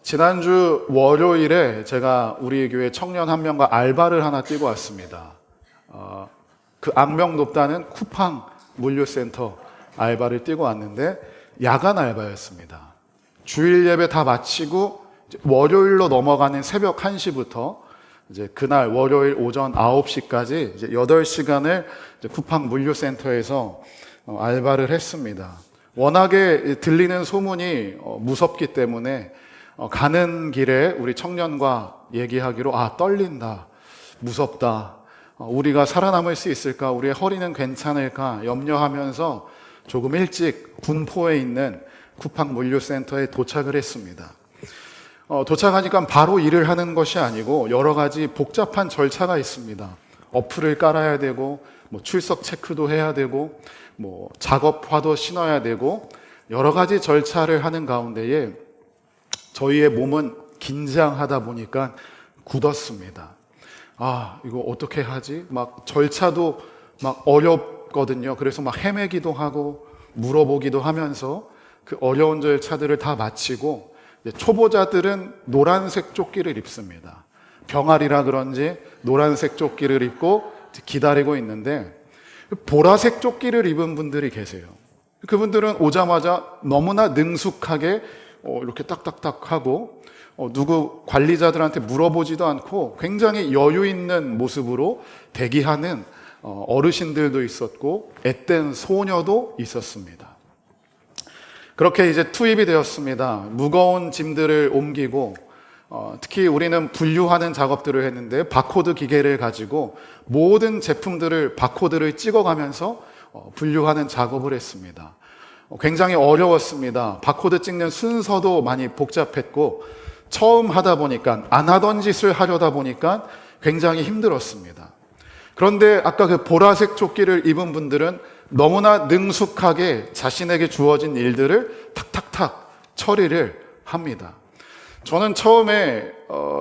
지난주 월요일에 제가 우리 교회 청년 한 명과 알바를 하나 뛰고 왔습니다. 그 악명 높다는 쿠팡 물류센터 알바를 뛰고 왔는데 야간 알바였습니다. 주일 예배 다 마치고 월요일로 넘어가는 새벽 1시부터 이제 그날 월요일 오전 9시까지 이제 8시간을 이제 쿠팡 물류센터에서 알바를 했습니다. 워낙에 들리는 소문이 무섭기 때문에 가는 길에 우리 청년과 얘기하기로 떨린다, 무섭다, 우리가 살아남을 수 있을까, 우리의 허리는 괜찮을까 염려하면서 조금 일찍 군포에 있는 쿠팡 물류센터에 도착을 했습니다. 도착하니까 바로 일을 하는 것이 아니고 여러 가지 복잡한 절차가 있습니다. 어플을 깔아야 되고 출석 체크도 해야 되고 작업화도 신어야 되고 여러 가지 절차를 하는 가운데에 저희의 몸은 긴장하다 보니까 굳었습니다. 이거 어떻게 하지? 절차도 어렵거든요. 그래서 헤매기도 하고 물어보기도 하면서 그 어려운 절차들을 다 마치고 초보자들은 노란색 조끼를 입습니다. 병아리라 그런지 노란색 조끼를 입고 기다리고 있는데 보라색 조끼를 입은 분들이 계세요. 그분들은 오자마자 너무나 능숙하게 이렇게 딱딱딱 하고 누구 관리자들한테 물어보지도 않고 굉장히 여유 있는 모습으로 대기하는 어르신들도 있었고 앳된 소녀도 있었습니다. 그렇게 이제 투입이 되었습니다. 무거운 짐들을 옮기고 특히 우리는 분류하는 작업들을 했는데 바코드 기계를 가지고 모든 제품들을 바코드를 찍어가면서 분류하는 작업을 했습니다. 굉장히 어려웠습니다. 바코드 찍는 순서도 많이 복잡했고 처음 하다 보니까 안 하던 짓을 하려다 보니까 굉장히 힘들었습니다. 그런데 아까 그 보라색 조끼를 입은 분들은 너무나 능숙하게 자신에게 주어진 일들을 탁탁탁 처리를 합니다. 저는 처음에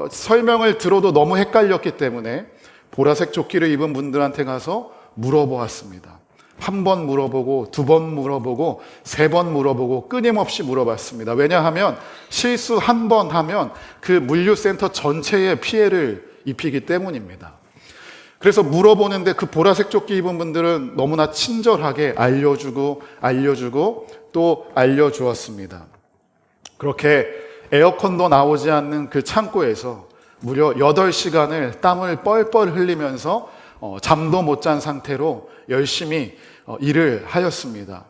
설명을 들어도 너무 헷갈렸기 때문에 보라색 조끼를 입은 분들한테 가서 물어보았습니다. 한 번 물어보고, 두 번 물어보고, 세 번 물어보고 끊임없이 물어봤습니다. 왜냐하면 실수 한 번 하면 그 물류센터 전체에 피해를 입히기 때문입니다. 그래서 물어보는데 그 보라색 조끼 입은 분들은 너무나 친절하게 알려주고 또 알려주었습니다. 그렇게 에어컨도 나오지 않는 그 창고에서 무려 8시간을 땀을 뻘뻘 흘리면서 잠도 못 잔 상태로 열심히 일을 하였습니다.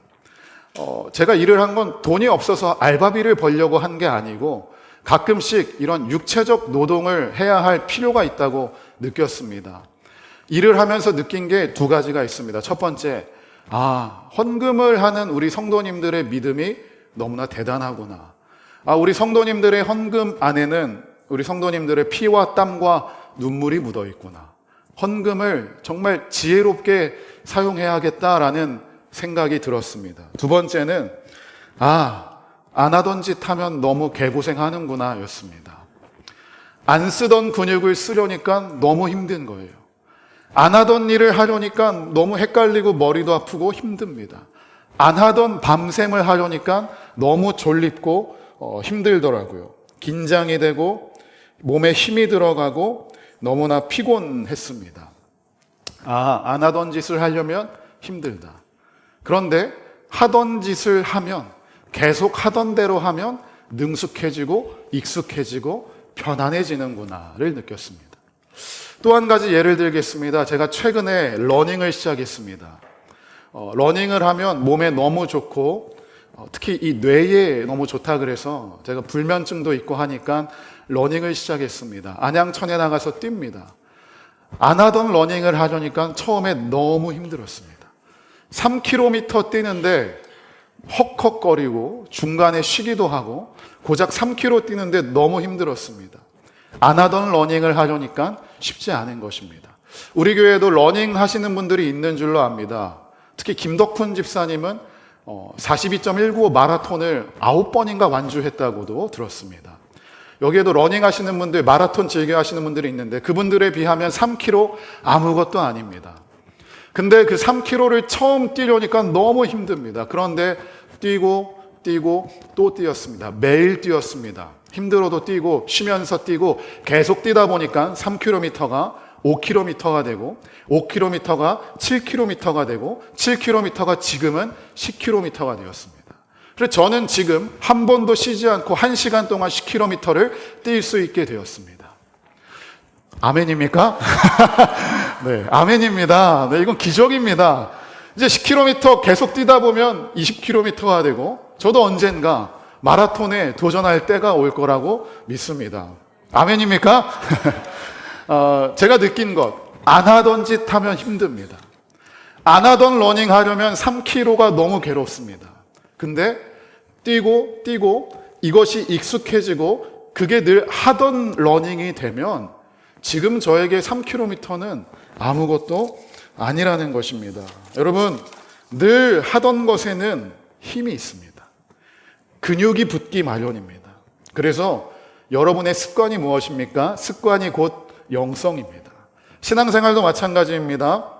제가 일을 한 건 돈이 없어서 알바비를 벌려고 한 게 아니고 가끔씩 이런 육체적 노동을 해야 할 필요가 있다고 느꼈습니다. 일을 하면서 느낀 게 두 가지가 있습니다. 첫 번째, 헌금을 하는 우리 성도님들의 믿음이 너무나 대단하구나. 우리 성도님들의 헌금 안에는 우리 성도님들의 피와 땀과 눈물이 묻어 있구나. 헌금을 정말 지혜롭게 사용해야겠다라는 생각이 들었습니다. 두 번째는 안 하던 짓 하면 너무 개고생하는구나 였습니다. 안 쓰던 근육을 쓰려니까 너무 힘든 거예요. 안 하던 일을 하려니까 너무 헷갈리고 머리도 아프고 힘듭니다. 안 하던 밤샘을 하려니까 너무 졸립고 힘들더라고요. 긴장이 되고 몸에 힘이 들어가고 너무나 피곤했습니다. 안 하던 짓을 하려면 힘들다. 그런데 하던 짓을 하면 계속 하던 대로 하면 능숙해지고 익숙해지고 편안해지는구나를 느꼈습니다. 또 한 가지 예를 들겠습니다. 제가 최근에 러닝을 시작했습니다. 러닝을 하면 몸에 너무 좋고 특히 이 뇌에 너무 좋다 그래서 제가 불면증도 있고 하니까 러닝을 시작했습니다. 안양천에 나가서 뜁니다. 안 하던 러닝을 하려니까 처음에 너무 힘들었습니다. 3km 뛰는데 헉헉거리고 중간에 쉬기도 하고 고작 3km 뛰는데 너무 힘들었습니다. 안 하던 러닝을 하려니까 쉽지 않은 것입니다. 우리 교회에도 러닝 하시는 분들이 있는 줄로 압니다. 특히 김덕훈 집사님은 42.195 마라톤을 9번인가 완주했다고도 들었습니다. 여기에도 러닝 하시는 분들, 마라톤 즐겨 하시는 분들이 있는데 그분들에 비하면 3km 아무것도 아닙니다. 근데 그 3km를 처음 뛰려니까 너무 힘듭니다. 그런데 뛰고 뛰고 또 뛰었습니다. 매일 뛰었습니다. 힘들어도 뛰고 쉬면서 뛰고 계속 뛰다 보니까 3km가 5km가 되고 5km가 7km가 되고 7km가 지금은 10km가 되었습니다. 그래서 저는 지금 한 번도 쉬지 않고 1시간 동안 10km를 뛸 수 있게 되었습니다. 아멘입니까? 네, 아멘입니다. 네, 이건 기적입니다. 이제 10km 계속 뛰다 보면 20km가 되고 저도 언젠가 마라톤에 도전할 때가 올 거라고 믿습니다. 아멘입니까? 제가 느낀 것, 안 하던 짓 하면 힘듭니다. 안 하던 러닝 하려면 3km가 너무 괴롭습니다. 근데 뛰고 이것이 익숙해지고 그게 늘 하던 러닝이 되면 지금 저에게 3km는 아무것도 아니라는 것입니다. 여러분, 늘 하던 것에는 힘이 있습니다. 근육이 붙기 마련입니다. 그래서 여러분의 습관이 무엇입니까? 습관이 곧 영성입니다. 신앙생활도 마찬가지입니다.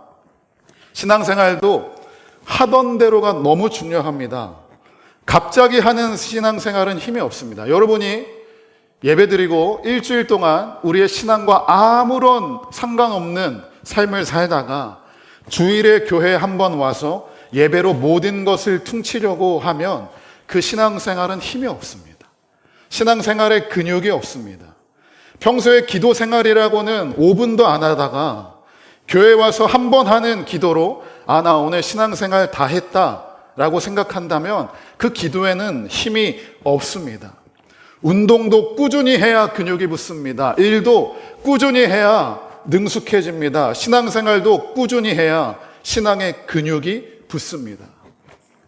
신앙생활도 하던 대로가 너무 중요합니다. 갑자기 하는 신앙생활은 힘이 없습니다. 여러분이 예배드리고 일주일 동안 우리의 신앙과 아무런 상관없는 삶을 살다가 주일에 교회에 한번 와서 예배로 모든 것을 퉁치려고 하면 그 신앙생활은 힘이 없습니다. 신앙생활에 근육이 없습니다. 평소에 기도 생활이라고는 5분도 안 하다가 교회 와서 한 번 하는 기도로 나 오늘 신앙생활 다 했다라고 생각한다면 그 기도에는 힘이 없습니다. 운동도 꾸준히 해야 근육이 붙습니다. 일도 꾸준히 해야 능숙해집니다. 신앙생활도 꾸준히 해야 신앙의 근육이 붙습니다.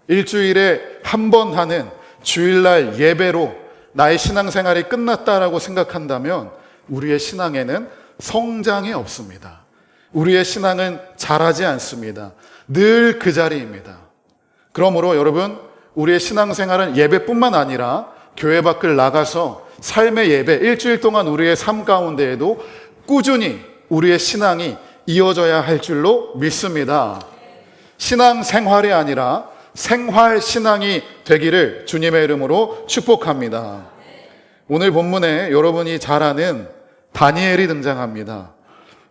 일주일에 한 번 하는 주일날 예배로 나의 신앙생활이 끝났다라고 생각한다면 우리의 신앙에는 성장이 없습니다. 우리의 신앙은 자라지 않습니다. 늘 그 자리입니다. 그러므로 여러분, 우리의 신앙생활은 예배뿐만 아니라 교회 밖을 나가서 삶의 예배, 일주일 동안 우리의 삶 가운데에도 꾸준히 우리의 신앙이 이어져야 할 줄로 믿습니다. 신앙생활이 아니라 생활신앙이 되기를 주님의 이름으로 축복합니다. 오늘 본문에 여러분이 잘 아는 다니엘이 등장합니다.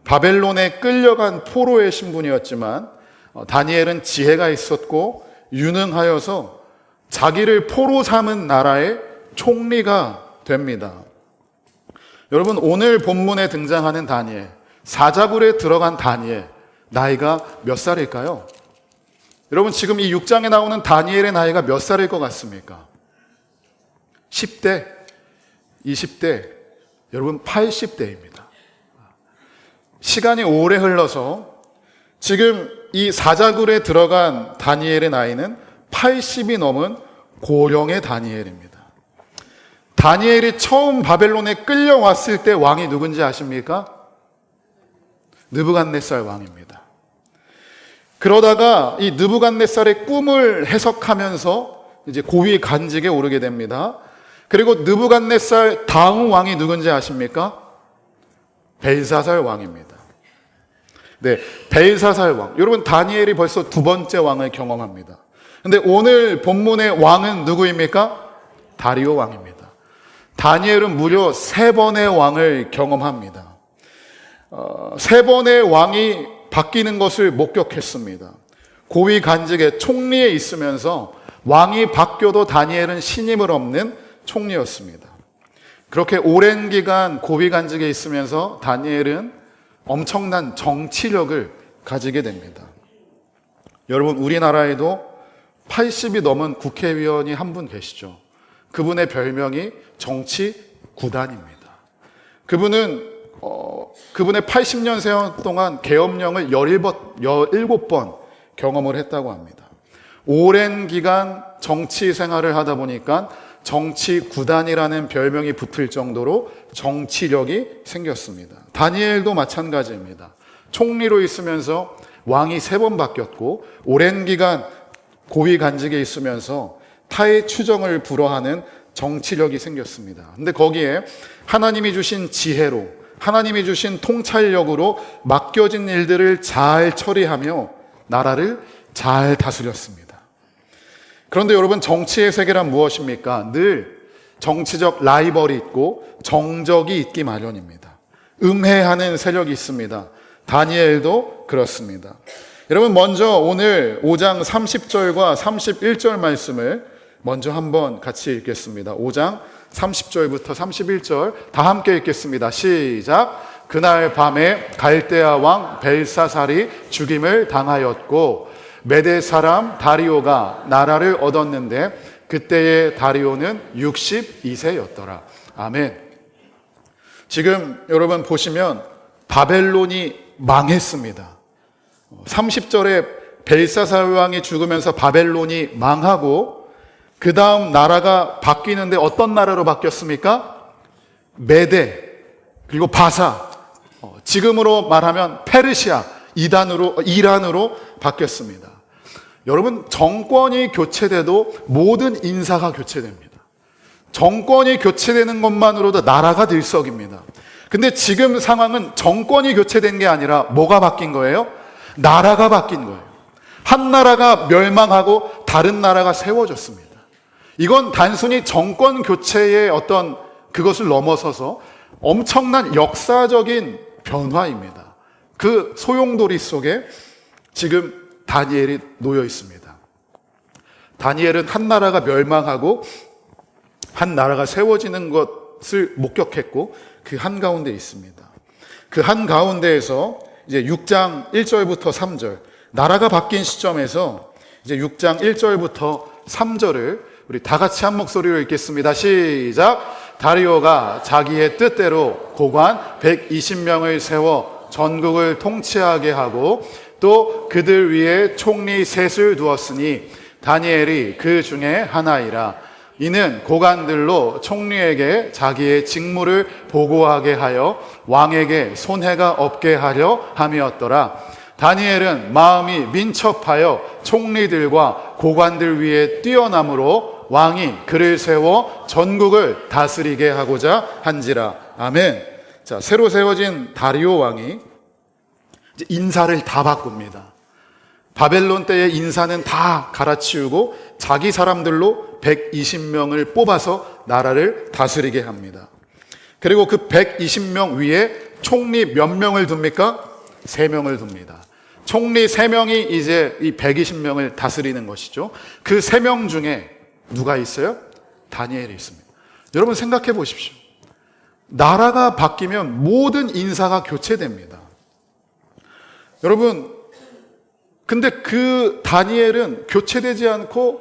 바벨론에 끌려간 포로의 신분이었지만 다니엘은 지혜가 있었고 유능하여서 자기를 포로 삼은 나라의 총리가 됩니다. 여러분, 오늘 본문에 등장하는 다니엘, 사자굴에 들어간 다니엘, 나이가 몇 살일까요? 여러분, 지금 이 6장에 나오는 다니엘의 나이가 몇 살일 것 같습니까? 10대, 20대, 여러분 80대입니다. 시간이 오래 흘러서 지금 이 사자굴에 들어간 다니엘의 나이는 80이 넘은 고령의 다니엘입니다. 다니엘이 처음 바벨론에 끌려왔을 때 왕이 누군지 아십니까? 느부갓네살 왕입니다. 그러다가 이 느부갓네살의 꿈을 해석하면서 이제 고위 간직에 오르게 됩니다. 그리고 느부갓네살 다음 왕이 누군지 아십니까? 벨사살 왕입니다. 네, 벨사살 왕. 여러분, 다니엘이 벌써 두 번째 왕을 경험합니다. 근데 오늘 본문의 왕은 누구입니까? 다리오 왕입니다. 다니엘은 무려 3번의 왕을 경험합니다. 3번의 왕이 바뀌는 것을 목격했습니다. 고위 간직에 총리에 있으면서 왕이 바뀌어도 다니엘은 신임을 얻는 총리였습니다. 그렇게 오랜 기간 고위 간직에 있으면서 다니엘은 엄청난 정치력을 가지게 됩니다. 여러분, 우리나라에도 80이 넘은 국회의원이 한 분 계시죠. 그분의 별명이 정치구단입니다. 그분의 80년 세월 동안 계엄령을 17번 경험을 했다고 합니다. 오랜 기간 정치 생활을 하다 보니까 정치구단이라는 별명이 붙을 정도로 정치력이 생겼습니다. 다니엘도 마찬가지입니다. 총리로 있으면서 왕이 3번 바뀌었고 오랜 기간 고위 간직에 있으면서 타의 추정을 불허하는 정치력이 생겼습니다. 근데 거기에 하나님이 주신 지혜로, 하나님이 주신 통찰력으로 맡겨진 일들을 잘 처리하며 나라를 잘 다스렸습니다. 그런데 여러분, 정치의 세계란 무엇입니까? 늘 정치적 라이벌이 있고 정적이 있기 마련입니다. 음해하는 세력이 있습니다. 다니엘도 그렇습니다. 여러분, 먼저 오늘 5장 30절과 31절 말씀을 먼저 한번 같이 읽겠습니다. 5장 30절부터 31절 다 함께 읽겠습니다. 시작. 그날 밤에 갈대아 왕 벨사살이 죽임을 당하였고 메대 사람 다리오가 나라를 얻었는데 그때의 다리오는 62세였더라. 아멘. 지금 여러분 보시면 바벨론이 망했습니다. 30절에 벨사살 왕이 죽으면서 바벨론이 망하고 그 다음 나라가 바뀌는데 어떤 나라로 바뀌었습니까? 메대, 그리고 바사, 지금으로 말하면 페르시아, 이란으로 바뀌었습니다. 여러분, 정권이 교체돼도 모든 인사가 교체됩니다. 정권이 교체되는 것만으로도 나라가 들썩입니다. 근데 지금 상황은 정권이 교체된 게 아니라 뭐가 바뀐 거예요? 나라가 바뀐 거예요. 한 나라가 멸망하고 다른 나라가 세워졌습니다. 이건 단순히 정권 교체의 어떤 그것을 넘어서서 엄청난 역사적인 변화입니다. 그 소용돌이 속에 지금 다니엘이 놓여 있습니다. 다니엘은 한 나라가 멸망하고 한 나라가 세워지는 것을 목격했고 그 한가운데 있습니다. 그 한가운데에서 이제 6장 1절부터 3절, 나라가 바뀐 시점에서 이제 6장 1절부터 3절을 우리 다 같이 한 목소리로 읽겠습니다. 시작. 다리오가 자기의 뜻대로 고관 120명을 세워 전국을 통치하게 하고 또 그들 위에 총리 셋을 두었으니 다니엘이 그 중에 하나이라. 이는 고관들로 총리에게 자기의 직무를 보고하게 하여 왕에게 손해가 없게 하려 함이었더라. 다니엘은 마음이 민첩하여 총리들과 고관들 위에 뛰어남으로 왕이 그를 세워 전국을 다스리게 하고자 한지라. 아멘. 자, 새로 세워진 다리오 왕이 이제 인사를 다 바꿉니다. 바벨론 때의 인사는 다 갈아치우고 자기 사람들로 120명을 뽑아서 나라를 다스리게 합니다. 그리고 그 120명 위에 총리 몇 명을 둡니까? 3명을 둡니다. 총리 3명이 이제 이 120명을 다스리는 것이죠. 그 3명 중에 누가 있어요? 다니엘이 있습니다. 여러분 생각해 보십시오. 나라가 바뀌면 모든 인사가 교체됩니다. 여러분, 근데 그 다니엘은 교체되지 않고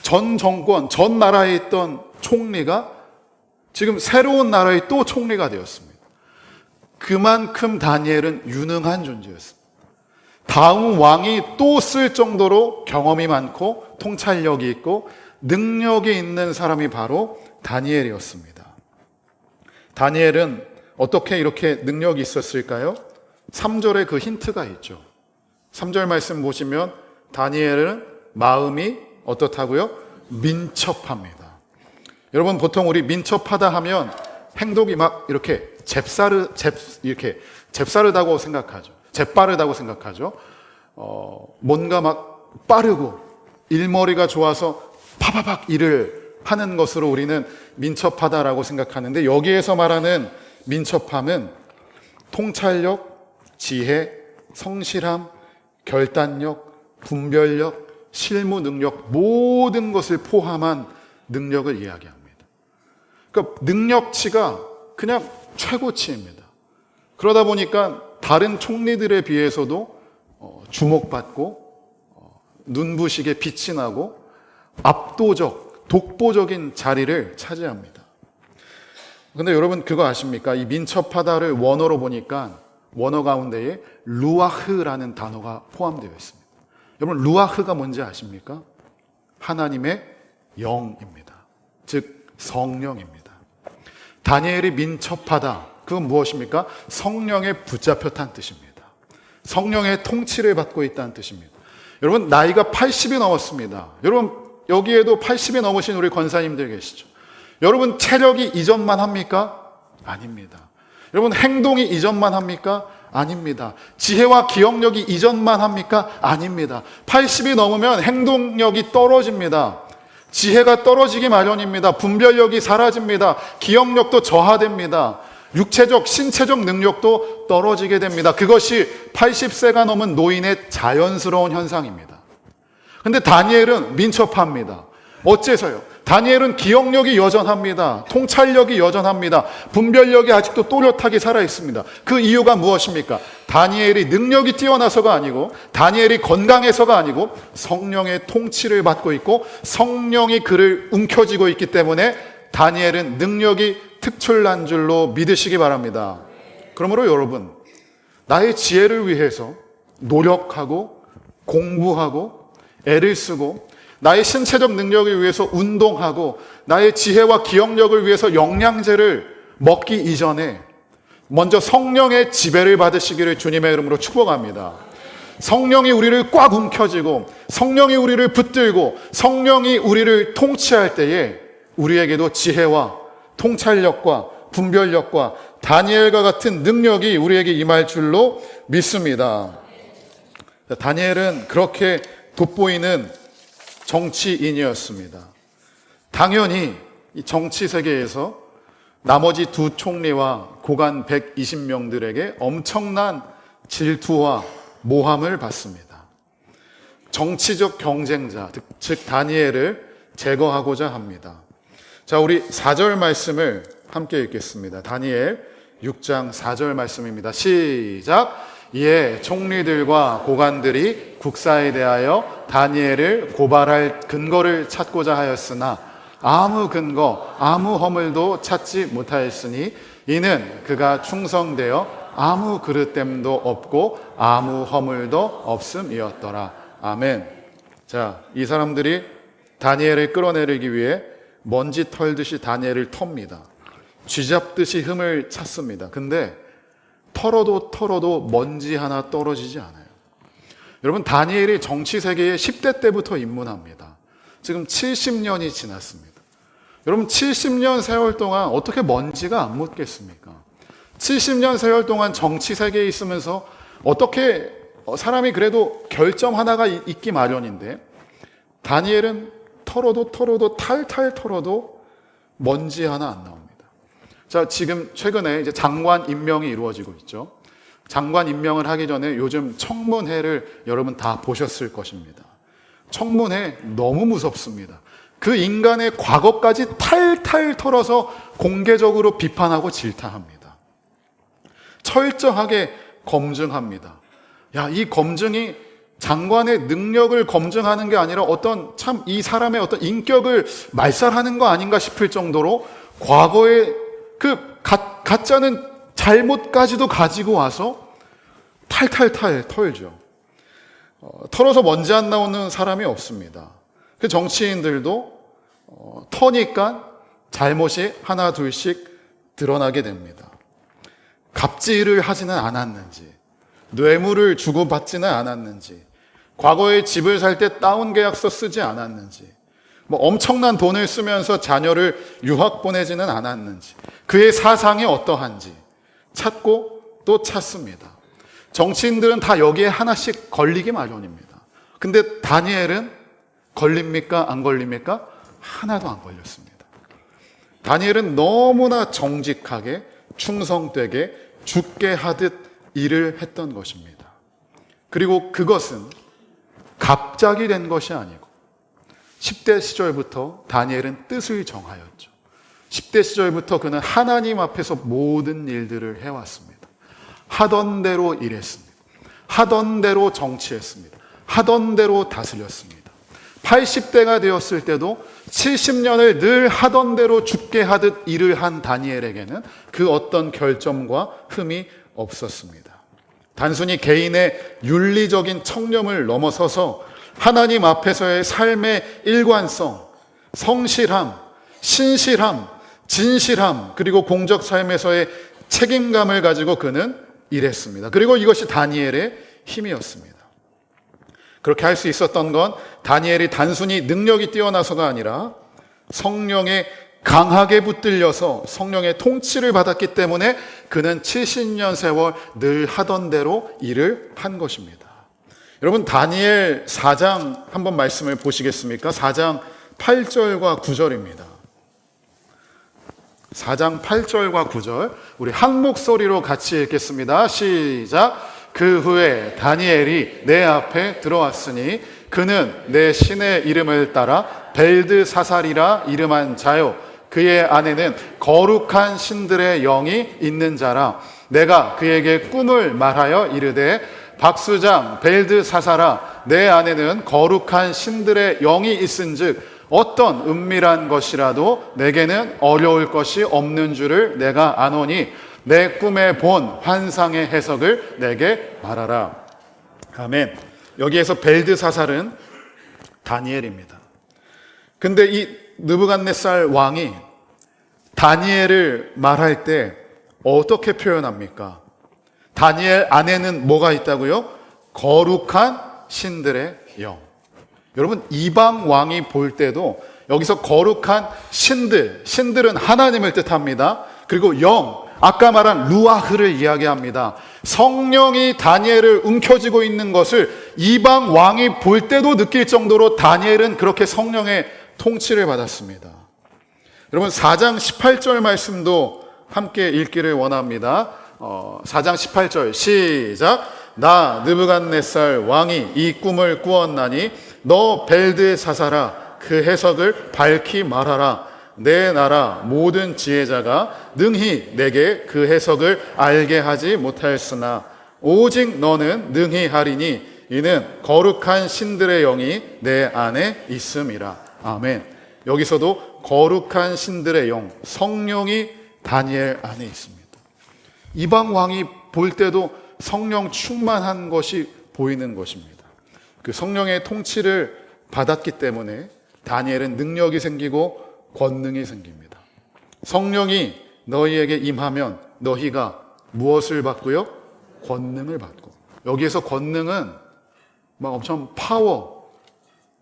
전 정권, 전 나라에 있던 총리가 지금 새로운 나라의 또 총리가 되었습니다. 그만큼 다니엘은 유능한 존재였습니다. 다음 왕이 또 쓸 정도로 경험이 많고 통찰력이 있고 능력이 있는 사람이 바로 다니엘이었습니다. 다니엘은 어떻게 이렇게 능력이 있었을까요? 3절에 그 힌트가 있죠. 3절 말씀 보시면 다니엘은 마음이 어떻다고요? 민첩합니다. 여러분, 보통 우리 민첩하다 하면 행동이 막 이렇게 잽싸르다고 생각하죠. 재빠르다고 생각하죠. 뭔가 막 빠르고 일머리가 좋아서 파바박 일을 하는 것으로 우리는 민첩하다라고 생각하는데, 여기에서 말하는 민첩함은 통찰력, 지혜, 성실함, 결단력, 분별력, 실무 능력, 모든 것을 포함한 능력을 이야기합니다. 그러니까 능력치가 그냥 최고치입니다. 그러다 보니까 다른 총리들에 비해서도 주목받고 눈부시게 빛이 나고 압도적, 독보적인 자리를 차지합니다. 그런데 여러분 그거 아십니까? 이 민첩하다를 원어로 보니까 원어 가운데에 루아흐라는 단어가 포함되어 있습니다. 여러분 루아흐가 뭔지 아십니까? 하나님의 영입니다. 즉 성령입니다. 다니엘이 민첩하다, 그건 무엇입니까? 성령에 붙잡혔다는 뜻입니다. 성령의 통치를 받고 있다는 뜻입니다. 여러분 나이가 80이 넘었습니다. 여러분 여기에도 80이 넘으신 우리 권사님들 계시죠? 여러분 체력이 이전만 합니까? 아닙니다. 여러분 행동이 이전만 합니까? 아닙니다. 지혜와 기억력이 이전만 합니까? 아닙니다. 80이 넘으면 행동력이 떨어집니다. 지혜가 떨어지기 마련입니다. 분별력이 사라집니다. 기억력도 저하됩니다. 육체적, 신체적 능력도 떨어지게 됩니다. 그것이 80세가 넘은 노인의 자연스러운 현상입니다. 근데 다니엘은 민첩합니다. 어째서요? 다니엘은 기억력이 여전합니다. 통찰력이 여전합니다. 분별력이 아직도 또렷하게 살아있습니다. 그 이유가 무엇입니까? 다니엘이 능력이 뛰어나서가 아니고, 다니엘이 건강해서가 아니고, 성령의 통치를 받고 있고 성령이 그를 움켜쥐고 있기 때문에 다니엘은 능력이 특출난 줄로 믿으시기 바랍니다. 그러므로 여러분, 나의 지혜를 위해서 노력하고 공부하고 애를 쓰고, 나의 신체적 능력을 위해서 운동하고, 나의 지혜와 기억력을 위해서 영양제를 먹기 이전에 먼저 성령의 지배를 받으시기를 주님의 이름으로 축복합니다. 성령이 우리를 꽉 움켜쥐고, 성령이 우리를 붙들고, 성령이 우리를 통치할 때에 우리에게도 지혜와 통찰력과 분별력과 다니엘과 같은 능력이 우리에게 임할 줄로 믿습니다. 다니엘은 그렇게 돋보이는 정치인이었습니다. 당연히 이 정치 세계에서 나머지 두 총리와 고관 120명들에게 엄청난 질투와 모함을 받습니다. 정치적 경쟁자, 즉 다니엘을 제거하고자 합니다. 자, 우리 4절 말씀을 함께 읽겠습니다. 다니엘 6장 4절 말씀입니다. 시작. 이에 총리들과 고관들이 국사에 대하여 다니엘을 고발할 근거를 찾고자 하였으나 아무 근거, 아무 허물도 찾지 못하였으니 이는 그가 충성되어 아무 그릇됨도 없고 아무 허물도 없음이었더라. 아멘. 자, 이 사람들이 다니엘을 끌어내리기 위해 먼지 털듯이 다니엘을 텁니다. 쥐잡듯이 흠을 찾습니다. 근데 털어도 먼지 하나 떨어지지 않아요. 여러분, 다니엘이 정치 세계에 10대 때부터 입문합니다. 지금 70년이 지났습니다. 여러분, 70년 세월 동안 어떻게 먼지가 안 묻겠습니까? 70년 세월 동안 정치 세계에 있으면서 어떻게 사람이 그래도 결점 하나가 있기 마련인데, 다니엘은 털어도 탈탈 털어도 먼지 하나 안 나옵니다. 자, 지금 최근에 이제 장관 임명이 이루어지고 있죠. 장관 임명을 하기 전에 요즘 청문회를 여러분 다 보셨을 것입니다. 청문회 너무 무섭습니다. 그 인간의 과거까지 탈탈 털어서 공개적으로 비판하고 질타합니다. 철저하게 검증합니다. 야, 이 검증이 장관의 능력을 검증하는 게 아니라 어떤 참 이 사람의 어떤 인격을 말살하는 거 아닌가 싶을 정도로 과거의 그 가짜는 잘못까지도 가지고 와서 탈탈탈 털죠. 털어서 먼지 안 나오는 사람이 없습니다. 그 정치인들도 터니까 잘못이 하나 둘씩 드러나게 됩니다. 갑질을 하지는 않았는지, 뇌물을 주고받지는 않았는지, 과거에 집을 살 때 다운 계약서 쓰지 않았는지, 엄청난 돈을 쓰면서 자녀를 유학 보내지는 않았는지, 그의 사상이 어떠한지 찾고 또 찾습니다. 정치인들은 다 여기에 하나씩 걸리기 마련입니다. 근데 다니엘은 걸립니까? 안 걸립니까? 하나도 안 걸렸습니다. 다니엘은 너무나 정직하게 충성되게 죽게 하듯 일을 했던 것입니다. 그리고 그것은 갑자기 된 것이 아니고 10대 시절부터 다니엘은 뜻을 정하였죠. 10대 시절부터 그는 하나님 앞에서 모든 일들을 해왔습니다. 하던 대로 일했습니다. 하던 대로 정치했습니다. 하던 대로 다스렸습니다. 80대가 되었을 때도 70년을 늘 하던 대로 죽게 하듯 일을 한 다니엘에게는 그 어떤 결점과 흠이 없었습니다. 단순히 개인의 윤리적인 청렴을 넘어서서 하나님 앞에서의 삶의 일관성, 성실함, 신실함, 진실함, 그리고 공적 삶에서의 책임감을 가지고 그는 일했습니다. 그리고 이것이 다니엘의 힘이었습니다. 그렇게 할 수 있었던 건 다니엘이 단순히 능력이 뛰어나서가 아니라 성령의 강하게 붙들려서 성령의 통치를 받았기 때문에 그는 70년 세월 늘 하던 대로 일을 한 것입니다. 여러분, 다니엘 4장 한번 말씀을 보시겠습니까? 4장 8절과 9절입니다. 4장 8절과 9절 우리 한 목소리로 같이 읽겠습니다. 시작. 그 후에 다니엘이 내 앞에 들어왔으니 그는 내 신의 이름을 따라 벨드사살이라 이름한 자요, 그의 안에는 거룩한 신들의 영이 있는 자라. 내가 그에게 꿈을 말하여 이르되 박수장 벨드사살아, 내 안에는 거룩한 신들의 영이 있은즉 어떤 은밀한 것이라도 내게는 어려울 것이 없는 줄을 내가 아노니 내 꿈에 본 환상의 해석을 내게 말하라. 아멘. 여기에서 벨드사살은 다니엘입니다. 근데 이 느부갓네살 왕이 다니엘을 말할 때 어떻게 표현합니까? 다니엘 안에는 뭐가 있다고요? 거룩한 신들의 영. 여러분, 이방 왕이 볼 때도 여기서 거룩한 신들은 하나님을 뜻합니다. 그리고 영, 아까 말한 루아흐를 이야기합니다. 성령이 다니엘을 움켜쥐고 있는 것을 이방 왕이 볼 때도 느낄 정도로 다니엘은 그렇게 성령의 통치를 받았습니다. 여러분, 4장 18절 말씀도 함께 읽기를 원합니다. 4장 18절 시작. 나 느부갓네살 왕이 이 꿈을 꾸었나니 너 벨드사살아, 그 해석을 밝히 말하라. 내 나라 모든 지혜자가 능히 내게 그 해석을 알게 하지 못하였으나 오직 너는 능히 하리니 이는 거룩한 신들의 영이 내 안에 있음이라. 아멘. 여기서도 거룩한 신들의 영, 성령이 다니엘 안에 있습니다. 이방 왕이 볼 때도 성령 충만한 것이 보이는 것입니다. 그 성령의 통치를 받았기 때문에 다니엘은 능력이 생기고 권능이 생깁니다. 성령이 너희에게 임하면 너희가 무엇을 받고요? 권능을 받고. 여기에서 권능은 막 엄청 파워,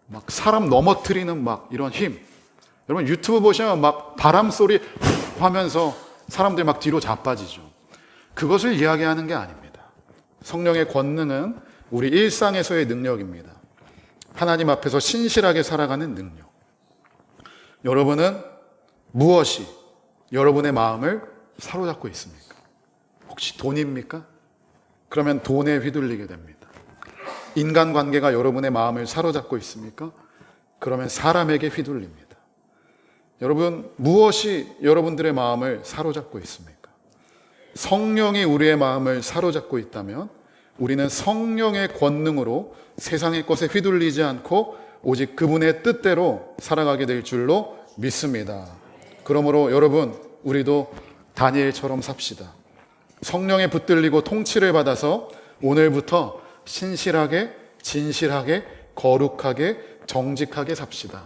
막 사람 넘어뜨리는 막 이런 힘. 여러분 유튜브 보시면 막 바람 소리 하면서 사람들이 막 뒤로 자빠지죠. 그것을 이야기하는 게 아닙니다. 성령의 권능은 우리 일상에서의 능력입니다. 하나님 앞에서 신실하게 살아가는 능력. 여러분은 무엇이 여러분의 마음을 사로잡고 있습니까? 혹시 돈입니까? 그러면 돈에 휘둘리게 됩니다. 인간관계가 여러분의 마음을 사로잡고 있습니까? 그러면 사람에게 휘둘립니다. 여러분, 무엇이 여러분들의 마음을 사로잡고 있습니까? 성령이 우리의 마음을 사로잡고 있다면 우리는 성령의 권능으로 세상의 것에 휘둘리지 않고 오직 그분의 뜻대로 살아가게 될 줄로 믿습니다. 그러므로 여러분, 우리도 다니엘처럼 삽시다. 성령에 붙들리고 통치를 받아서 오늘부터 신실하게, 진실하게, 거룩하게, 정직하게 삽시다.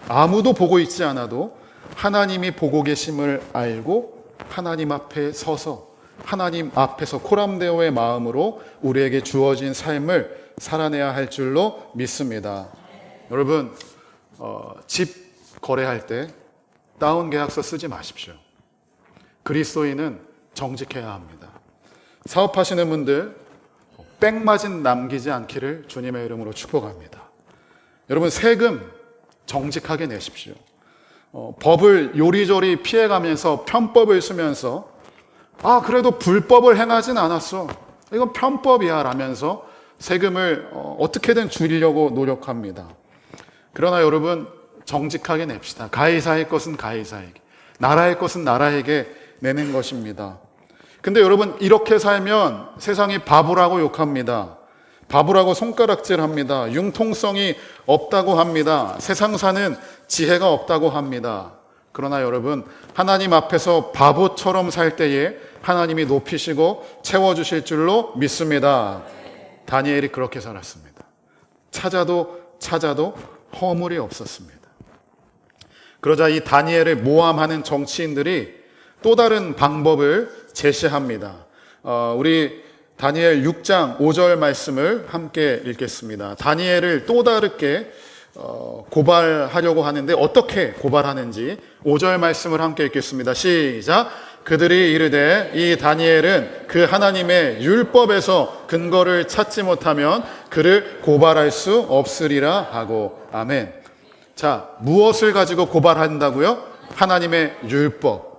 아무도 보고 있지 않아도 하나님이 보고 계심을 알고 하나님 앞에 서서 하나님 앞에서 코람데오의 마음으로 우리에게 주어진 삶을 살아내야 할 줄로 믿습니다. 여러분, 집 거래할 때 다운 계약서 쓰지 마십시오. 그리스도인은 정직해야 합니다. 사업하시는 분들 빽마진 남기지 않기를 주님의 이름으로 축복합니다. 여러분, 세금 정직하게 내십시오. 법을 요리조리 피해가면서 편법을 쓰면서 그래도 불법을 행하진 않았어, 이건 편법이야 라면서 세금을 어떻게든 줄이려고 노력합니다. 그러나 여러분, 정직하게 냅시다. 가이사의 것은 가이사에게, 나라의 것은 나라에게 내는 것입니다. 근데 여러분, 이렇게 살면 세상이 바보라고 욕합니다. 바보라고 손가락질합니다. 융통성이 없다고 합니다. 세상 사는 지혜가 없다고 합니다. 그러나 여러분, 하나님 앞에서 바보처럼 살 때에 하나님이 높이시고 채워주실 줄로 믿습니다. 다니엘이 그렇게 살았습니다. 찾아도 허물이 없었습니다. 그러자 이 다니엘을 모함하는 정치인들이 또 다른 방법을 제시합니다. 우리 다니엘 6장 5절 말씀을 함께 읽겠습니다. 다니엘을 또 다르게 고발하려고 하는데 어떻게 고발하는지 5절 말씀을 함께 읽겠습니다. 시작. 그들이 이르되 이 다니엘은 그 하나님의 율법에서 근거를 찾지 못하면 그를 고발할 수 없으리라 하고. 아멘. 자, 무엇을 가지고 고발한다고요? 하나님의 율법.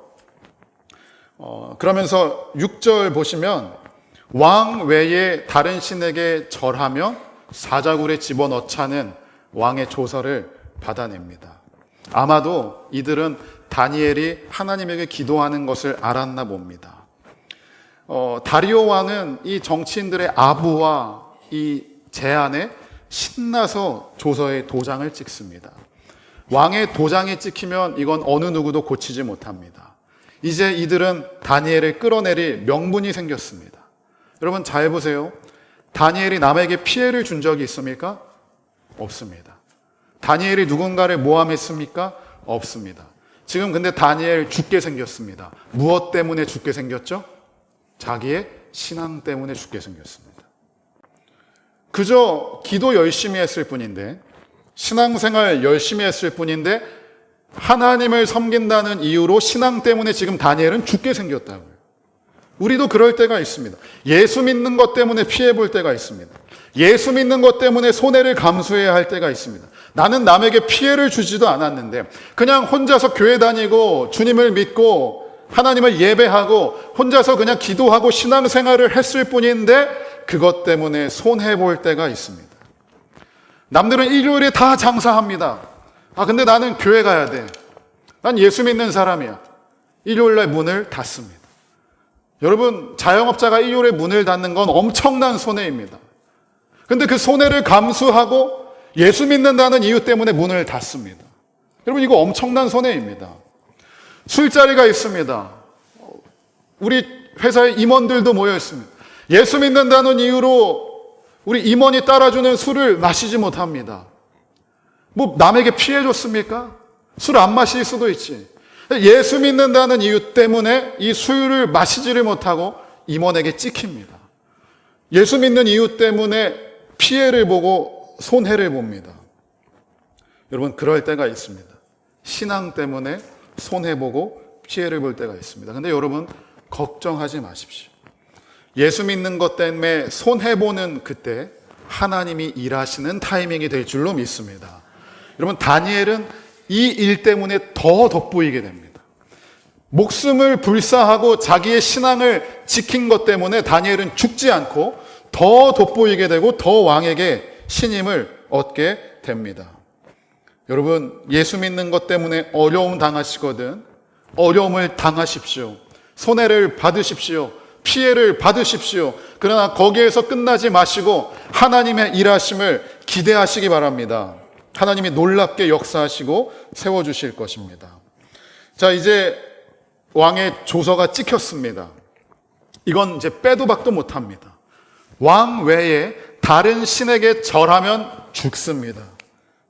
그러면서 6절 보시면 왕 외에 다른 신에게 절하며 사자굴에 집어넣자는 왕의 조서를 받아냅니다. 아마도 이들은 다니엘이 하나님에게 기도하는 것을 알았나 봅니다. 다리오 왕은 이 정치인들의 아부와 이 제안에 신나서 조서에 도장을 찍습니다. 왕의 도장이 찍히면 이건 어느 누구도 고치지 못합니다. 이제 이들은 다니엘을 끌어내릴 명분이 생겼습니다. 여러분 잘 보세요. 다니엘이 남에게 피해를 준 적이 있습니까? 없습니다. 다니엘이 누군가를 모함했습니까? 없습니다. 지금 근데 다니엘 죽게 생겼습니다. 무엇 때문에 죽게 생겼죠? 자기의 신앙 때문에 죽게 생겼습니다. 그저 기도 열심히 했을 뿐인데, 신앙생활 열심히 했을 뿐인데 하나님을 섬긴다는 이유로 신앙 때문에 지금 다니엘은 죽게 생겼다고요. 우리도 그럴 때가 있습니다. 예수 믿는 것 때문에 피해 볼 때가 있습니다. 예수 믿는 것 때문에 손해를 감수해야 할 때가 있습니다. 나는 남에게 피해를 주지도 않았는데 그냥 혼자서 교회 다니고 주님을 믿고 하나님을 예배하고 혼자서 그냥 기도하고 신앙생활을 했을 뿐인데 그것 때문에 손해 볼 때가 있습니다. 남들은 일요일에 다 장사합니다. 근데 나는 교회 가야 돼. 난 예수 믿는 사람이야. 일요일날 문을 닫습니다. 여러분, 자영업자가 일요일에 문을 닫는 건 엄청난 손해입니다. 근데 그 손해를 감수하고 예수 믿는다는 이유 때문에 문을 닫습니다. 여러분, 이거 엄청난 손해입니다. 술자리가 있습니다. 우리 회사에 임원들도 모여 있습니다. 예수 믿는다는 이유로 우리 임원이 따라주는 술을 마시지 못합니다. 뭐 남에게 피해 줬습니까? 술 안 마실 수도 있지. 예수 믿는다는 이유 때문에 이 술을 마시지를 못하고 임원에게 찍힙니다. 예수 믿는 이유 때문에 피해를 보고 손해를 봅니다. 여러분, 그럴 때가 있습니다. 신앙 때문에 손해보고 피해를 볼 때가 있습니다. 근데 여러분, 걱정하지 마십시오. 예수 믿는 것 때문에 손해보는 그때 하나님이 일하시는 타이밍이 될 줄로 믿습니다. 여러분, 다니엘은 이 일 때문에 더 돋보이게 됩니다. 목숨을 불사하고 자기의 신앙을 지킨 것 때문에 다니엘은 죽지 않고 더 돋보이게 되고 더 왕에게 신임을 얻게 됩니다. 여러분, 예수 믿는 것 때문에 어려움 당하시거든 어려움을 당하십시오. 손해를 받으십시오. 피해를 받으십시오. 그러나 거기에서 끝나지 마시고 하나님의 일하심을 기대하시기 바랍니다. 하나님이 놀랍게 역사하시고 세워주실 것입니다. 자, 이제 왕의 조서가 찍혔습니다. 이건 이제 빼도 박도 못합니다. 왕 외에 다른 신에게 절하면 죽습니다.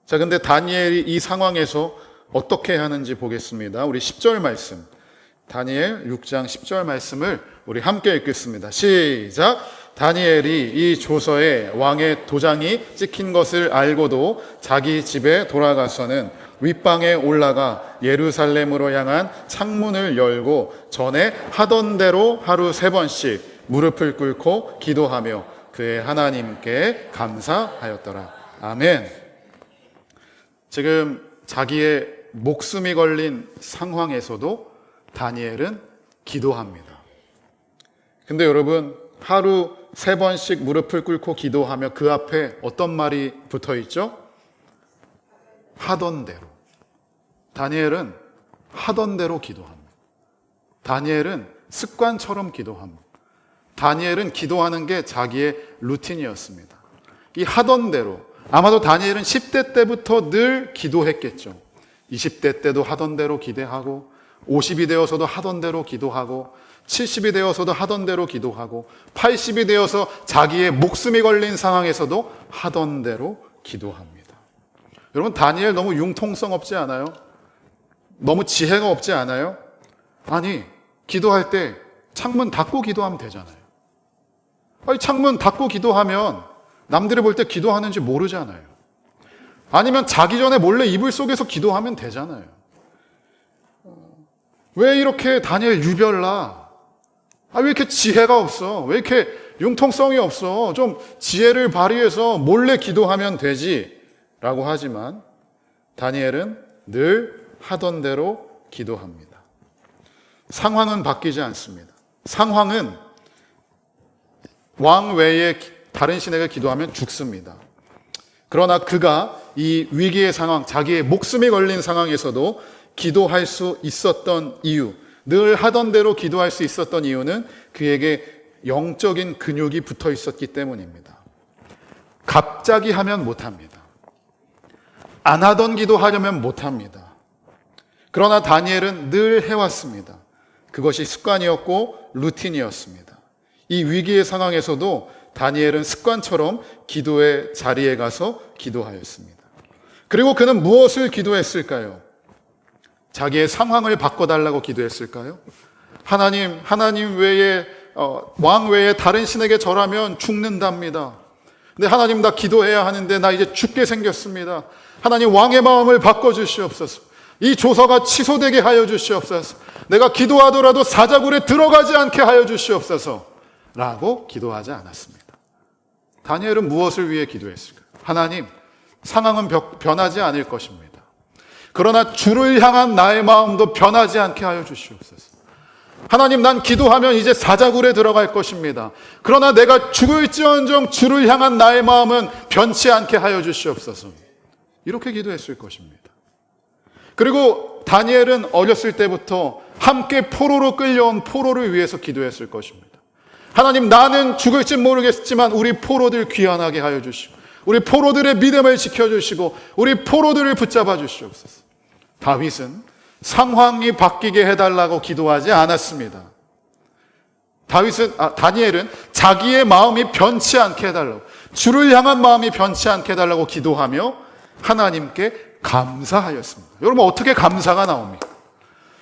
자, 근데 다니엘이 이 상황에서 어떻게 하는지 보겠습니다. 우리 10절 말씀, 다니엘 6장 10절 말씀을 우리 함께 읽겠습니다. 시작. 다니엘이 이 조서에 왕의 도장이 찍힌 것을 알고도 자기 집에 돌아가서는 윗방에 올라가 예루살렘으로 향한 창문을 열고 전에 하던 대로 하루 3번씩 무릎을 꿇고 기도하며 그의 하나님께 감사하였더라. 아멘. 지금 자기의 목숨이 걸린 상황에서도 다니엘은 기도합니다. 근데 여러분, 하루 3번씩 무릎을 꿇고 기도하며 그 앞에 어떤 말이 붙어 있죠? 하던 대로. 다니엘은 하던 대로 기도합니다. 다니엘은 습관처럼 기도합니다. 다니엘은 기도하는 게 자기의 루틴이었습니다. 이 하던 대로, 아마도 다니엘은 10대 때부터 늘 기도했겠죠. 20대 때도 하던 대로 기대하고 50이 되어서도 하던 대로 기도하고 70이 되어서도 하던 대로 기도하고 80이 되어서 자기의 목숨이 걸린 상황에서도 하던 대로 기도합니다. 여러분, 다니엘 너무 융통성 없지 않아요? 너무 지혜가 없지 않아요? 아니, 기도할 때 창문 닫고 기도하면 되잖아요. 아니, 창문 닫고 기도하면 남들이 볼 때 기도하는지 모르잖아요. 아니면 자기 전에 몰래 이불 속에서 기도하면 되잖아요. 왜 이렇게 다니엘 유별나? 왜 이렇게 지혜가 없어? 왜 이렇게 융통성이 없어? 좀 지혜를 발휘해서 몰래 기도하면 되지 라고 하지만 다니엘은 늘 하던 대로 기도합니다. 상황은 바뀌지 않습니다. 상황은 왕 외에 다른 신에게 기도하면 죽습니다. 그러나 그가 이 위기의 상황, 자기의 목숨이 걸린 상황에서도 기도할 수 있었던 이유, 늘 하던 대로 기도할 수 있었던 이유는 그에게 영적인 근육이 붙어 있었기 때문입니다. 갑자기 하면 못합니다. 안 하던 기도하려면 못합니다. 그러나 다니엘은 늘 해왔습니다. 그것이 습관이었고 루틴이었습니다. 이 위기의 상황에서도 다니엘은 습관처럼 기도의 자리에 가서 기도하였습니다. 그리고 그는 무엇을 기도했을까요? 자기의 상황을 바꿔달라고 기도했을까요? 하나님 외에 왕 외에 다른 신에게 절하면 죽는답니다. 근데 하나님, 나 기도해야 하는데 나 이제 죽게 생겼습니다. 하나님, 왕의 마음을 바꿔주시옵소서. 이 조서가 취소되게 하여 주시옵소서. 내가 기도하더라도 사자굴에 들어가지 않게 하여 주시옵소서 라고 기도하지 않았습니다. 다니엘은 무엇을 위해 기도했을까요? 하나님, 상황은 변하지 않을 것입니다. 그러나 주를 향한 나의 마음도 변하지 않게 하여 주시옵소서. 하나님, 난 기도하면 이제 사자굴에 들어갈 것입니다. 그러나 내가 죽을지언정 주를 향한 나의 마음은 변치 않게 하여 주시옵소서. 이렇게 기도했을 것입니다. 그리고 다니엘은 어렸을 때부터 함께 포로로 끌려온 포로를 위해서 기도했을 것입니다. 하나님, 나는 죽을지 모르겠지만 우리 포로들 귀환하게 하여 주시고 우리 포로들의 믿음을 지켜주시고 우리 포로들을 붙잡아 주시옵소서. 다윗은 상황이 바뀌게 해달라고 기도하지 않았습니다. 다니엘은 자기의 마음이 변치 않게 해달라고, 주를 향한 마음이 변치 않게 해달라고 기도하며 하나님께 감사하였습니다. 여러분, 어떻게 감사가 나옵니까?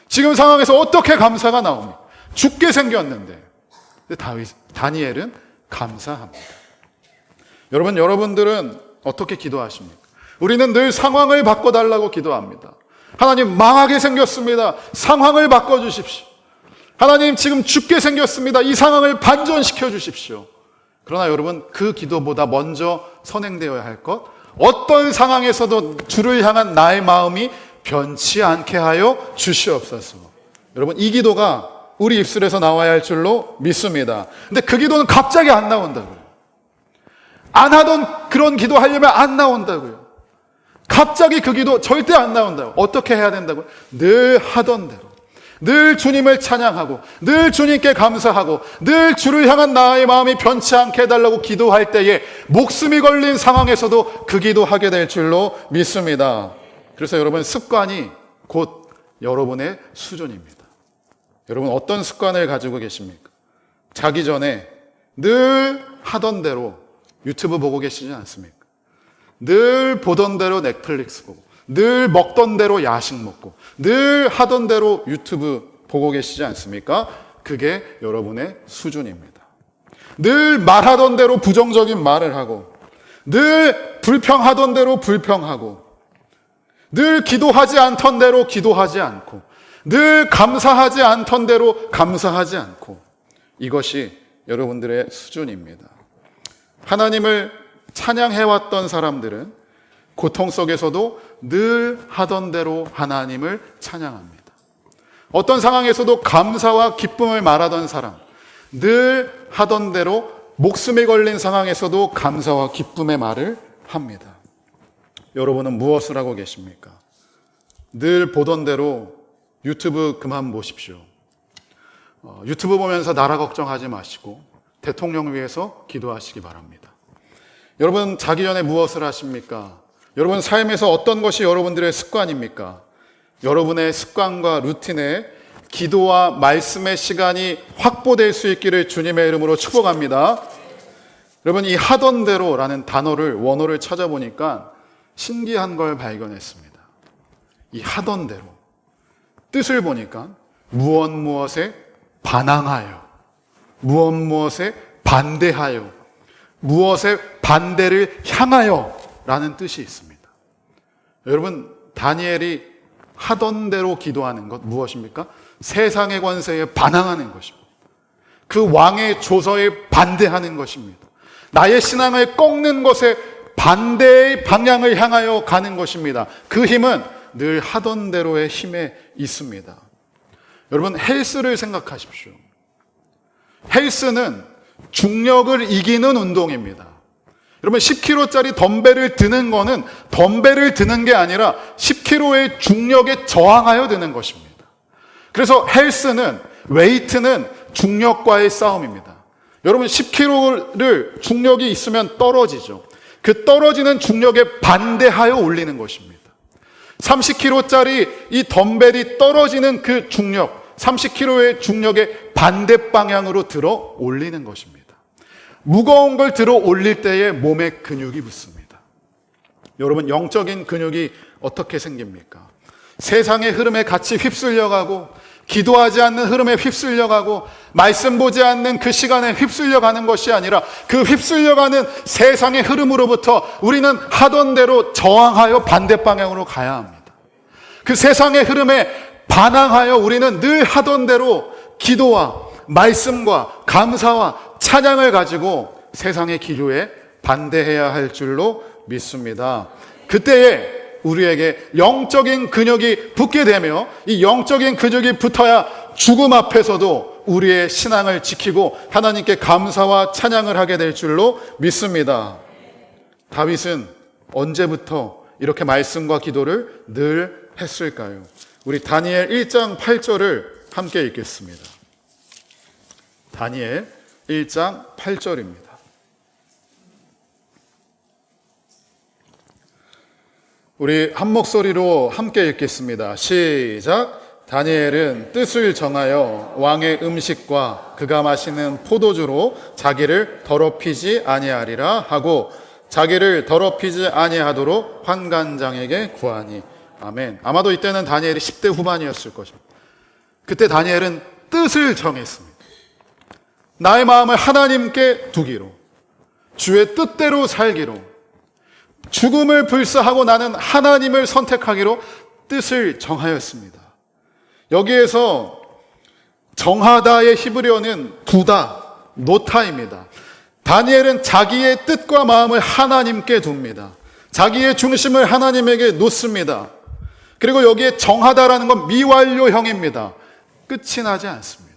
지금 상황에서 어떻게 감사가 나옵니까? 죽게 생겼는데. 다니엘은 감사합니다. 여러분들은 어떻게 기도하십니까? 우리는 늘 상황을 바꿔달라고 기도합니다. 하나님, 망하게 생겼습니다. 상황을 바꿔주십시오. 하나님, 지금 죽게 생겼습니다. 이 상황을 반전시켜 주십시오. 그러나 여러분, 그 기도보다 먼저 선행되어야 할 것, 어떤 상황에서도 주를 향한 나의 마음이 변치 않게 하여 주시옵소서. 여러분, 이 기도가 우리 입술에서 나와야 할 줄로 믿습니다. 근데 그 기도는 갑자기 안 나온다고요. 안 하던 그런 기도 하려면 안 나온다고요. 갑자기 그 기도 절대 안 나온다고. 어떻게 해야 된다고요? 늘 하던 대로, 늘 주님을 찬양하고, 늘 주님께 감사하고, 늘 주를 향한 나의 마음이 변치 않게 해달라고 기도할 때에 목숨이 걸린 상황에서도 그 기도하게 될 줄로 믿습니다. 그래서 여러분, 습관이 곧 여러분의 수준입니다. 여러분, 어떤 습관을 가지고 계십니까? 자기 전에 늘 하던 대로 유튜브 보고 계시지 않습니까? 늘 보던 대로 넷플릭스 보고, 늘 먹던 대로 야식 먹고, 늘 하던 대로 유튜브 보고 계시지 않습니까? 그게 여러분의 수준입니다. 늘 말하던 대로 부정적인 말을 하고, 늘 불평하던 대로 불평하고, 늘 기도하지 않던 대로 기도하지 않고, 늘 감사하지 않던 대로 감사하지 않고, 이것이 여러분들의 수준입니다. 하나님을 찬양해왔던 사람들은 고통 속에서도 늘 하던 대로 하나님을 찬양합니다. 어떤 상황에서도 감사와 기쁨을 말하던 사람, 늘 하던 대로 목숨이 걸린 상황에서도 감사와 기쁨의 말을 합니다. 여러분은 무엇을 하고 계십니까? 늘 보던 대로 유튜브 그만 보십시오. 유튜브 보면서 나라 걱정하지 마시고 대통령 위해서 기도하시기 바랍니다. 여러분, 자기 전에 무엇을 하십니까? 여러분 삶에서 어떤 것이 여러분들의 습관입니까? 여러분의 습관과 루틴에 기도와 말씀의 시간이 확보될 수 있기를 주님의 이름으로 축복합니다. 여러분, 이 하던 대로라는 원어를 찾아보니까 신기한 걸 발견했습니다. 이 하던 대로 뜻을 보니까 무엇에 반항하여, 무엇에 반대하여, 무엇의 반대를 향하여 라는 뜻이 있습니다. 여러분, 다니엘이 하던 대로 기도하는 것 무엇입니까? 세상의 권세에 반항하는 것입니다. 그 왕의 조서에 반대하는 것입니다. 나의 신앙을 꺾는 것에 반대의 방향을 향하여 가는 것입니다. 그 힘은 늘 하던 대로의 힘에 있습니다. 여러분, 헬스를 생각하십시오. 헬스는 중력을 이기는 운동입니다. 여러분, 10kg짜리 덤벨을 드는 거는 덤벨을 드는 게 아니라 10kg의 중력에 저항하여 드는 것입니다. 그래서 헬스는, 웨이트는 중력과의 싸움입니다. 여러분, 10kg를 중력이 있으면 떨어지죠. 그 떨어지는 중력에 반대하여 올리는 것입니다. 30kg짜리 이 덤벨이 떨어지는 그 중력, 30kg의 중력에 반대 방향으로 들어 올리는 것입니다. 무거운 걸 들어 올릴 때에 몸에 근육이 붙습니다. 여러분, 영적인 근육이 어떻게 생깁니까? 세상의 흐름에 같이 휩쓸려가고, 기도하지 않는 흐름에 휩쓸려가고, 말씀 보지 않는 그 시간에 휩쓸려가는 것이 아니라 그 휩쓸려가는 세상의 흐름으로부터 우리는 하던 대로 저항하여 반대 방향으로 가야 합니다. 그 세상의 흐름에 반항하여 우리는 늘 하던 대로 기도와 말씀과 감사와 찬양을 가지고 세상의 기류에 반대해야 할 줄로 믿습니다. 그때에 우리에게 영적인 근육이 붙게 되며, 이 영적인 근육이 붙어야 죽음 앞에서도 우리의 신앙을 지키고 하나님께 감사와 찬양을 하게 될 줄로 믿습니다. 다윗은 언제부터 이렇게 말씀과 기도를 늘 했을까요? 우리 다니엘 1장 8절을 함께 읽겠습니다. 다니엘 1장 8절입니다. 우리 한 목소리로 함께 읽겠습니다. 시작. 다니엘은 뜻을 정하여 왕의 음식과 그가 마시는 포도주로 자기를 더럽히지 아니하리라 하고 자기를 더럽히지 아니하도록 환관장에게 구하니. 아멘. 아마도 이때는 다니엘이 10대 후반이었을 것입니다. 그때 다니엘은 뜻을 정했습니다. 나의 마음을 하나님께 두기로, 주의 뜻대로 살기로, 죽음을 불사하고 나는 하나님을 선택하기로 뜻을 정하였습니다. 여기에서 정하다의 히브리어는 두다, 노타입니다. 다니엘은 자기의 뜻과 마음을 하나님께 둡니다. 자기의 중심을 하나님에게 놓습니다. 그리고 여기에 정하다라는 건 미완료형입니다. 끝이 나지 않습니다.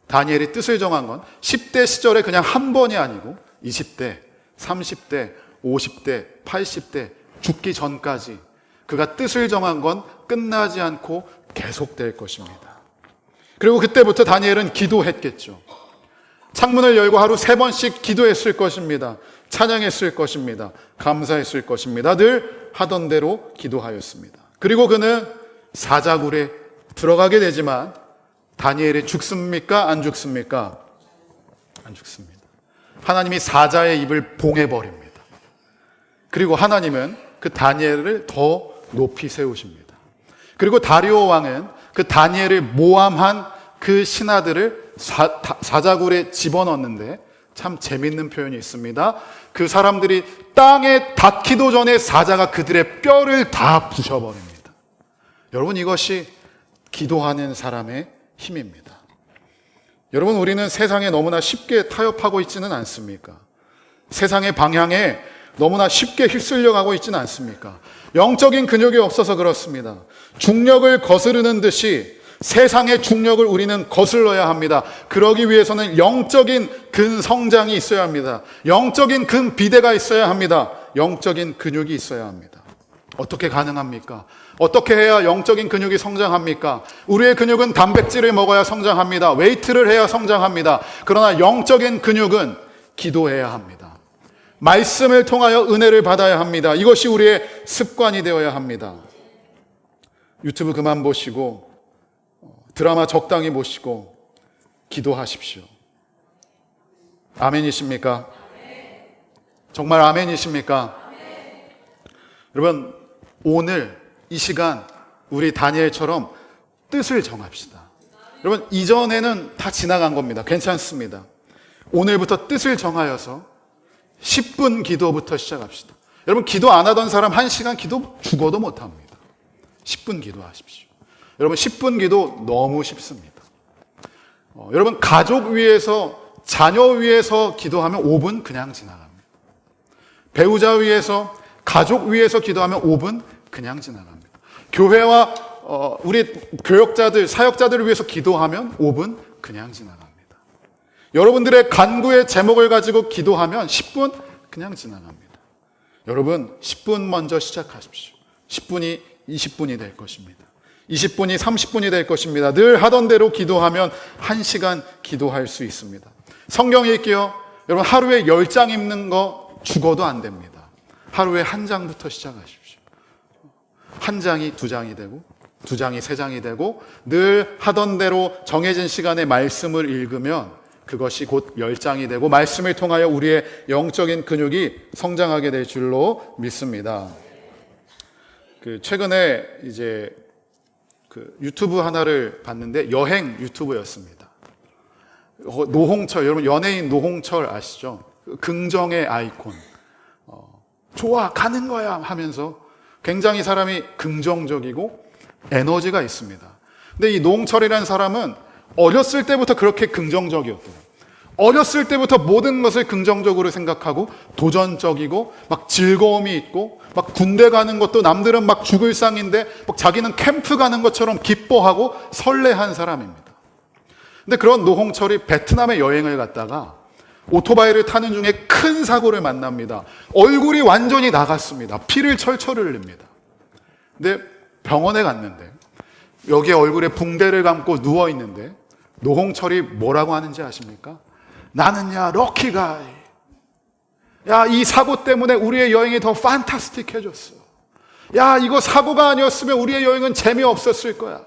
다니엘이 뜻을 정한 건 10대 시절에 그냥 한 번이 아니고 20대, 30대, 50대, 80대, 죽기 전까지 그가 뜻을 정한 건 끝나지 않고 계속될 것입니다. 그리고 그때부터 다니엘은 기도했겠죠. 창문을 열고 하루 3번씩 기도했을 것입니다. 찬양했을 것입니다. 감사했을 것입니다. 늘 하던 대로 기도하였습니다. 그리고 그는 사자굴에 들어가게 되지만 다니엘이 죽습니까? 안 죽습니까? 안 죽습니다. 하나님이 사자의 입을 봉해버립니다. 그리고 하나님은 그 다니엘을 더 높이 세우십니다. 그리고 다리오 왕은 그 다니엘을 모함한 그 신하들을 사자굴에 집어넣는데 참 재밌는 표현이 있습니다. 그 사람들이 땅에 닿기도 전에 사자가 그들의 뼈를 다 부셔버립니다. 여러분, 이것이 기도하는 사람의 힘입니다. 여러분, 우리는 세상에 너무나 쉽게 타협하고 있지는 않습니까? 세상의 방향에 너무나 쉽게 휩쓸려가고 있지는 않습니까? 영적인 근육이 없어서 그렇습니다. 중력을 거스르는 듯이 세상의 중력을 우리는 거슬러야 합니다. 그러기 위해서는 영적인 근성장이 있어야 합니다. 영적인 근비대가 있어야 합니다. 영적인 근육이 있어야 합니다. 어떻게 가능합니까? 어떻게 해야 영적인 근육이 성장합니까? 우리의 근육은 단백질을 먹어야 성장합니다. 웨이트를 해야 성장합니다. 그러나 영적인 근육은 기도해야 합니다. 말씀을 통하여 은혜를 받아야 합니다. 이것이 우리의 습관이 되어야 합니다. 유튜브 그만 보시고 드라마 적당히 보시고 기도하십시오. 아멘이십니까? 정말 아멘이십니까? 여러분, 오늘 이 시간 우리 다니엘처럼 뜻을 정합시다. 여러분, 이전에는 다 지나간 겁니다. 괜찮습니다. 오늘부터 뜻을 정하여서 10분 기도부터 시작합시다. 여러분, 기도 안 하던 사람 1시간 기도 죽어도 못합니다. 10분 기도하십시오. 여러분, 10분 기도 너무 쉽습니다. 여러분, 가족 위해서, 자녀 위해서 기도하면 5분 그냥 지나갑니다. 배우자 위해서, 가족 위해서 기도하면 5분 그냥 지나갑니다. 교회와 우리 교역자들, 사역자들을 위해서 기도하면 5분 그냥 지나갑니다. 여러분들의 간구의 제목을 가지고 기도하면 10분 그냥 지나갑니다. 여러분, 10분 먼저 시작하십시오. 10분이 20분이 될 것입니다. 20분이 30분이 될 것입니다. 늘 하던 대로 기도하면 1시간 기도할 수 있습니다. 성경 읽기요. 여러분, 하루에 10장 읽는 거 죽어도 안 됩니다. 하루에 1장부터 시작하십시오. 1장이 2장이 되고 2장이 3장이 되고 늘 하던 대로 정해진 시간에 말씀을 읽으면 그것이 곧 10장이 되고 말씀을 통하여 우리의 영적인 근육이 성장하게 될 줄로 믿습니다. 최근에 이제 유튜브 하나를 봤는데 여행 유튜브였습니다. 노홍철, 여러분 연예인 노홍철 아시죠? 긍정의 아이콘. 좋아, 가는 거야 하면서 굉장히 사람이 긍정적이고 에너지가 있습니다. 근데 이 노홍철이라는 사람은 어렸을 때부터 그렇게 긍정적이었대요. 어렸을 때부터 모든 것을 긍정적으로 생각하고 도전적이고 막 즐거움이 있고 막 군대 가는 것도 남들은 막 죽을 상인데 막 자기는 캠프 가는 것처럼 기뻐하고 설레한 사람입니다. 근데 그런 노홍철이 베트남에 여행을 갔다가 오토바이를 타는 중에 큰 사고를 만납니다. 얼굴이 완전히 나갔습니다. 피를 철철 흘립니다. 근데 병원에 갔는데 여기에 얼굴에 붕대를 감고 누워있는데 노홍철이 뭐라고 하는지 아십니까? 나는야 럭키가이. 야, 이 사고 때문에 우리의 여행이 더 판타스틱해졌어. 야, 이거 사고가 아니었으면 우리의 여행은 재미없었을 거야.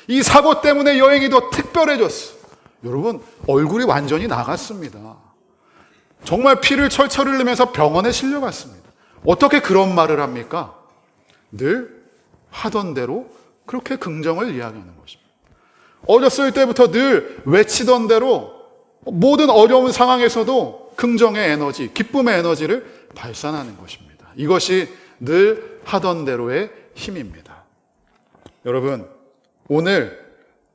이 사고 때문에 여행이 더 특별해졌어. 여러분, 얼굴이 완전히 나갔습니다. 정말 피를 철철 흘리면서 병원에 실려갔습니다. 어떻게 그런 말을 합니까? 늘 하던 대로 그렇게 긍정을 이야기하는 것입니다. 어렸을 때부터 늘 외치던 대로 모든 어려운 상황에서도 긍정의 에너지, 기쁨의 에너지를 발산하는 것입니다. 이것이 늘 하던 대로의 힘입니다. 여러분, 오늘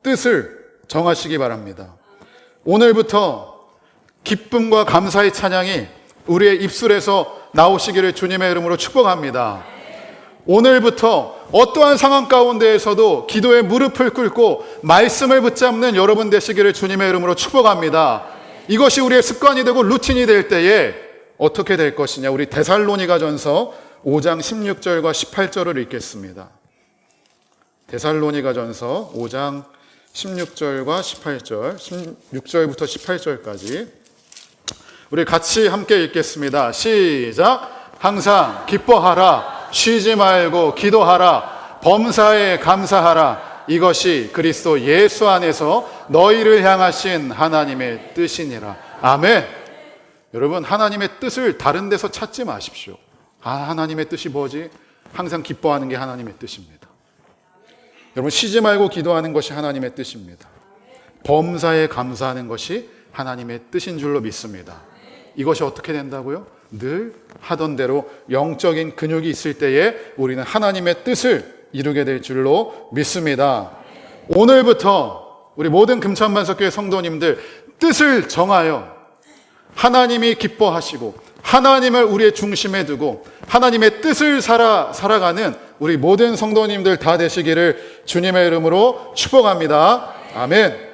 뜻을 정하시기 바랍니다. 오늘부터 기쁨과 감사의 찬양이 우리의 입술에서 나오시기를 주님의 이름으로 축복합니다. 오늘부터 어떠한 상황 가운데에서도 기도에 무릎을 꿇고 말씀을 붙잡는 여러분 되시기를 주님의 이름으로 축복합니다. 이것이 우리의 습관이 되고 루틴이 될 때에 어떻게 될 것이냐? 우리 데살로니가전서 5장 16절과 18절을 읽겠습니다. 데살로니가전서 5장 16절과 18절, 16절부터 18절까지 우리 같이 함께 읽겠습니다. 시작! 항상 기뻐하라, 쉬지 말고 기도하라, 범사에 감사하라. 이것이 그리스도 예수 안에서 너희를 향하신 하나님의 뜻이니라. 아멘. 여러분, 하나님의 뜻을 다른 데서 찾지 마십시오. 하나님의 뜻이 뭐지? 항상 기뻐하는 게 하나님의 뜻입니다. 여러분, 쉬지 말고 기도하는 것이 하나님의 뜻입니다. 범사에 감사하는 것이 하나님의 뜻인 줄로 믿습니다. 이것이 어떻게 된다고요? 늘 하던 대로 영적인 근육이 있을 때에 우리는 하나님의 뜻을 이루게 될 줄로 믿습니다. 오늘부터 우리 모든 금천만석교회 성도님들 뜻을 정하여 하나님이 기뻐하시고 하나님을 우리의 중심에 두고 하나님의 뜻을 살아가는 우리 모든 성도님들 다 되시기를 주님의 이름으로 축복합니다. 아멘.